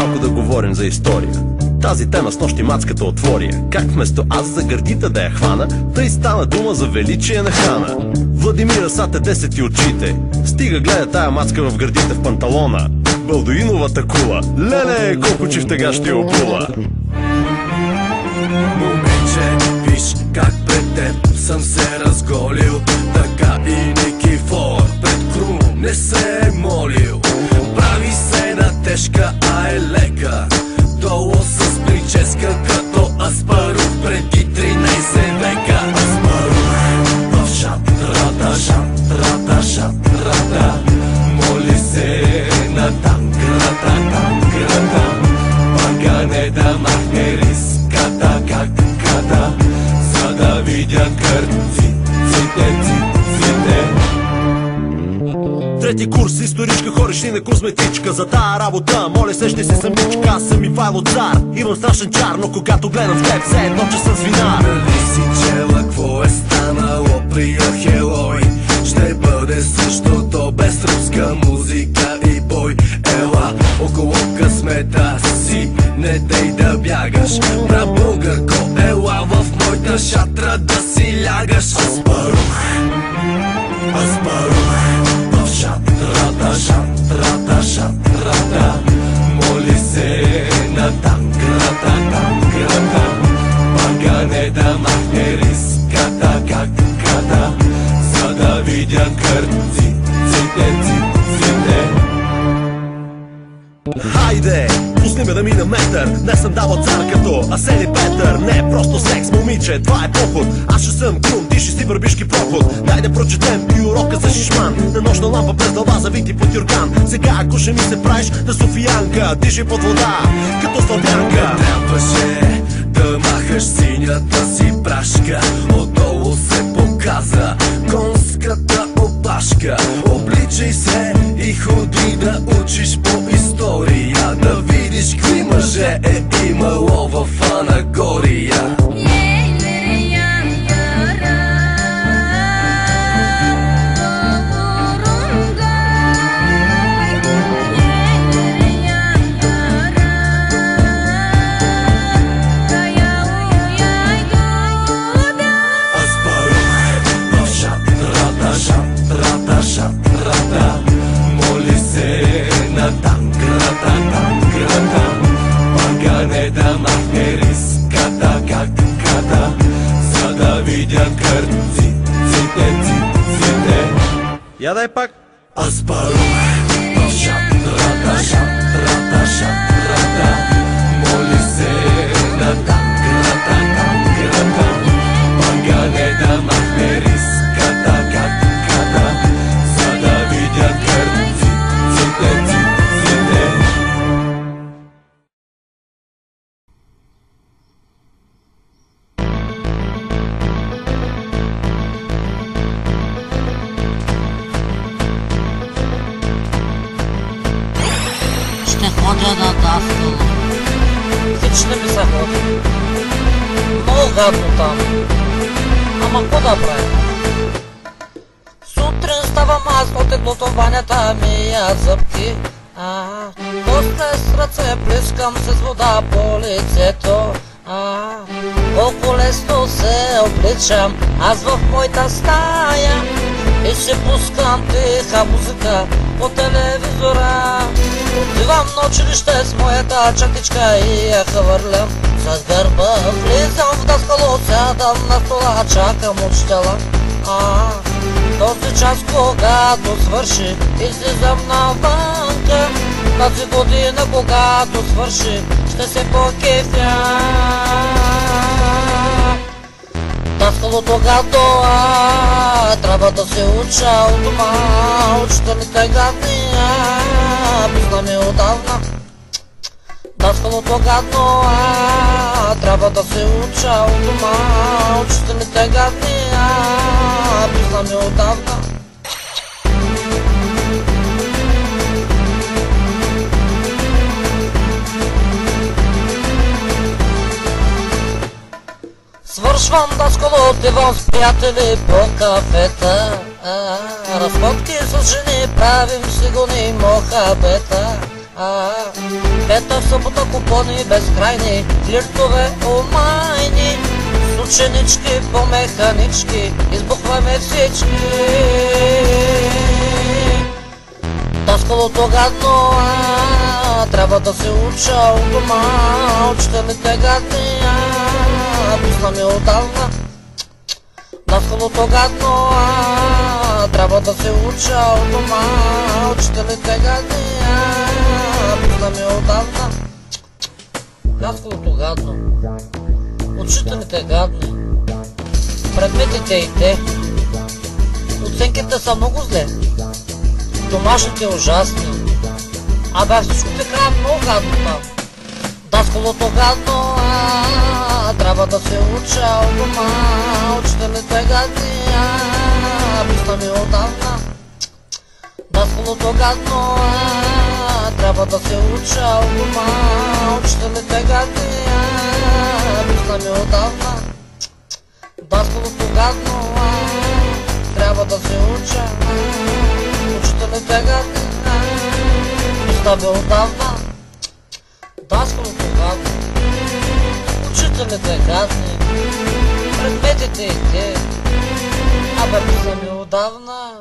малко да говорим за история. Тази тема с нощи мацката отвория. Как вместо аз за гърдите да я хвана, тъй стана дума за величие на хана. Владимира сате 10 и очите. Стига гледа тая мацка в гърдите в панталона. Балдуиновата кула. Леле, колко чифтега ще я опула. Момиче, виж как пред теб съм се разголил. Така и Никифор пред Крум не се е молил. Прави се на тежка, а е лека. Долу с прическа като Аспарух преди 13 века. Аспарух в шатрата, шатрата, шатрата. Моли се на танкрата, танкрата. Пагане да махне риската, каката, за да видят кърците, ците. Трети курс, историчка, ходиш ли на козметичка. За тая работа, моля се, ще си самичка. Аз съм Ивайло Цар, имам страшен чар, но когато гледам в теб, все едно, че съм свинар. Нали си чела, какво е станало при Ахелой? Ще бъде същото без руска музика и бой. Ела, около късмета си, не дей да бягаш. Бра българко, ела в моята шатра да си лягаш. Аспарух, Аспарух в шатрата, шатрата, шатрата. Моли се на танкрата, танкрата. Пагане да махне риската, каката, за да видят кърците, ците. Хайде, пусни ме да мина метър. Не съм дала цар като Асен и Петър. Не е просто секс, момиче, това е поход. Аз ще съм Крум, ти ще си върбишки проход. Дай да прочетем и урока за шишман. На нощна лампа през дълба завити под юрган. Сега ако ще ми се правиш на Софиянка, диши под вода, като славянка. Трябваше да махаш синята си прашка. Отдолу се показа конската опашка. Обличай се и ходи да учиш по история. Да видиш какви мъже е имало в Анагория. Шатрата, моли се на танкрата, танкрата. Пагане да махне риската, каката, за да видят кърците, ците. Я дай пак. Аспарух в шатрата, шатрата, шатрата. Моли се на танкрата, танкрата. Пагане да махне риската, каката, за да видят кърците, ците. Ще ходя на Даскало. Хич не ми се ходи. Много гадно там. Ама какво да правим? Сутрин ставам аз от еглотованята ми я зъбки. После с ръце плискам се с вода по лицето. Колко лесно се обличам аз в моята стая и си пускам тиха музика по телевизора. Отивам на училище с моята чантичка и я хвърлям с гърба. Влизам в Даскало, сядам на стола, чакам учителя. Този час когато свърши, излизам навънка. Тази година когато свърши, ще се покефя. Даскалото гадно, трябва да се уча от дома. Учителите гадни, писна ми отдавна. Даскалото гадно, трябва да се уча от дома. Учителите гадни, писна ми отдавна. Свършвам Даскало, отивам с приятели по кафета. Разходки с жени, правим си гони мохабета. Петък, събота, купони безкрайни, флиртове омайни, с ученички по механички, избухваме всички. Даскалото гадно, трябва да се уча у дома, учителите гадни, пусна ми отдавна. Даскалото гадно, трябва да се уча у дома, учителите гадни, пусна ми отдавна. Даскалото гадно, учителите гадни, предметите и те, оценките са много зле, домашните ужасни, всичко така много гадно там. Даскалото гадно, трябва да се уча у дома, учителите гадни, пусна ми отдавна. Даскалото гадно, трябва да се уча у дома, учителите гадни, пусна ми отдавна. Даскалото гадно, трябва да се уча, учителите гадни, пусна ми отдавна. Даскалото гадно, учителите гадни, предметите и те, пусна ми отдавна.